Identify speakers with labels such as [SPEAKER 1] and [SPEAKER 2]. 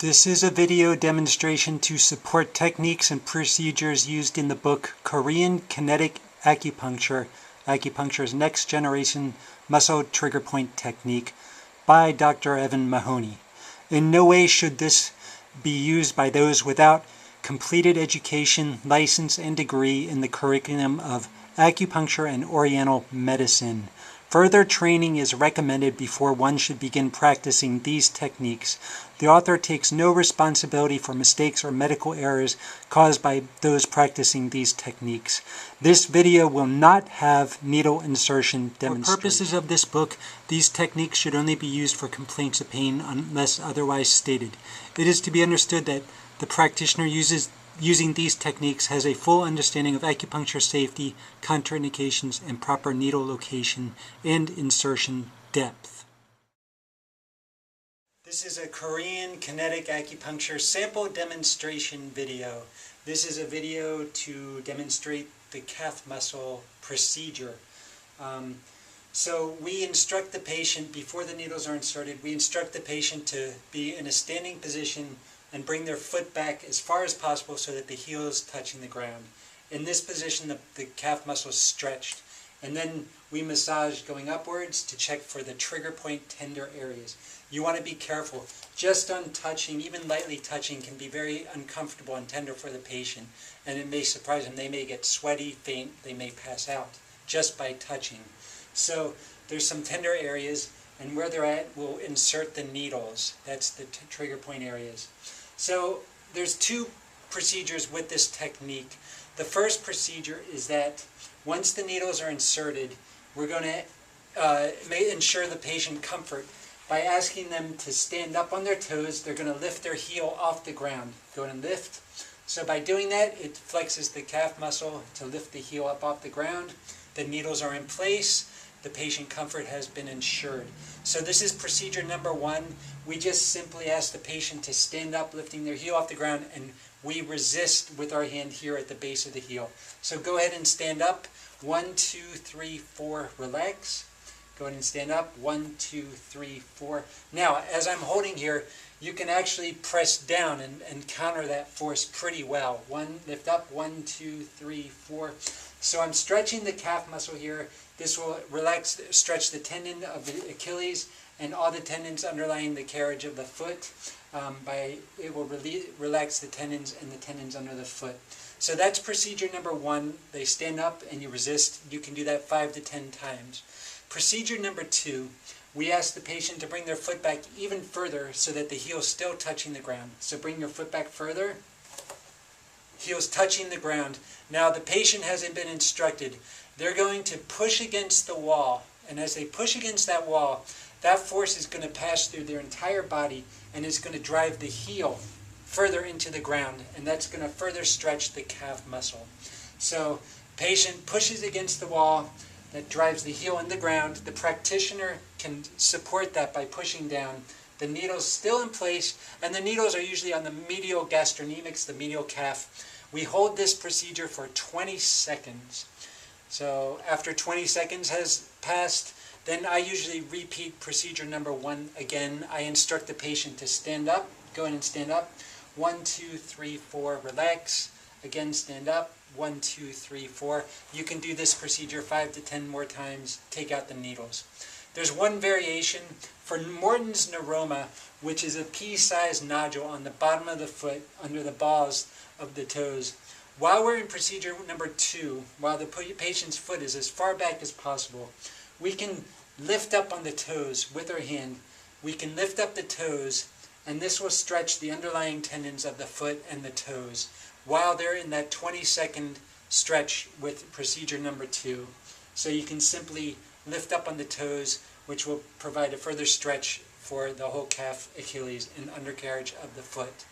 [SPEAKER 1] This is a video demonstration to support techniques and procedures used in the book Korean Kinetic Acupuncture, Acupuncture's Next Generation Muscle Trigger Point Technique by Dr. Evan Mahoney. In no way should this be used by those without completed education, license, and degree in the curriculum of acupuncture and oriental medicine. Further training is recommended before one should begin practicing these techniques. The author takes no responsibility for mistakes or medical errors caused by those practicing these techniques. This video will not have needle insertion demonstration. For purposes of this book, these techniques should only be used for complaints of pain unless otherwise stated. It is to be understood that the practitioner using these techniques has a full understanding of acupuncture safety, contraindications, and proper needle location and insertion depth. This is a Korean Kinetic Acupuncture sample demonstration video. This is a video to demonstrate the calf muscle procedure. So we instruct the patient, before the needles are inserted, we instruct the patient to be in a standing position and bring their foot back as far as possible so that the heel is touching the ground. In this position, the calf muscle is stretched. And then we massage going upwards to check for the trigger point tender areas. You want to be careful. Just on touching, even lightly touching, can be very uncomfortable and tender for the patient. And it may surprise them. They may get sweaty, faint, they may pass out just by touching. So there's some tender areas, and where they're at, we'll insert the needles. That's the trigger point areas. So there's two procedures with this technique. The first procedure is that once the needles are inserted, we're going to ensure the patient comfort by asking them to stand up on their toes. They're going to lift their heel off the ground. Go and lift. So by doing that, it flexes the calf muscle to lift the heel up off the ground. The needles are in place. The patient comfort has been ensured. So this is procedure number one. We just simply ask the patient to stand up, lifting their heel off the ground, and we resist with our hand here at the base of the heel. So go ahead and stand up. 1, 2, 3, 4, relax. Go ahead and stand up. 1, 2, 3, 4. Now, as I'm holding here, you can actually press down and counter that force pretty well. Lift up, 1, 2, 3, 4. So I'm stretching the calf muscle here. This will stretch the tendon of the Achilles and all the tendons underlying the carriage of the foot. It will relax the tendons and the tendons under the foot. So that's procedure number one. They stand up and you resist. You can do that 5 to 10 times. Procedure number two, we ask the patient to bring their foot back even further so that the heel is still touching the ground. So bring your foot back further. Heel's touching the ground. Now the patient hasn't been instructed. They're going to push against the wall. And as they push against that wall, that force is going to pass through their entire body and is going to drive the heel further into the ground. And that's going to further stretch the calf muscle. So patient pushes against the wall. That drives the heel in the ground. The practitioner can support that by pushing down. The needle's still in place, and the needles are usually on the medial gastrocnemics, the medial calf. We hold this procedure for 20 seconds. So after 20 seconds has passed, then I usually repeat procedure number one again. I instruct the patient to stand up. Go ahead and stand up. 1, 2, 3, 4, relax. Again, stand up. 1, 2, 3, 4. You can do this procedure 5 to 10 more times. Take out the needles. There's one variation for Morton's neuroma, which is a pea-sized nodule on the bottom of the foot under the balls of the toes. While we're in procedure number two, while the patient's foot is as far back as possible, we can lift up on the toes with our hand. We can lift up the toes, and this will stretch the underlying tendons of the foot and the toes while they're in that 20-second stretch with procedure number two. So you can simply lift up on the toes, which will provide a further stretch for the whole calf, Achilles, and undercarriage of the foot.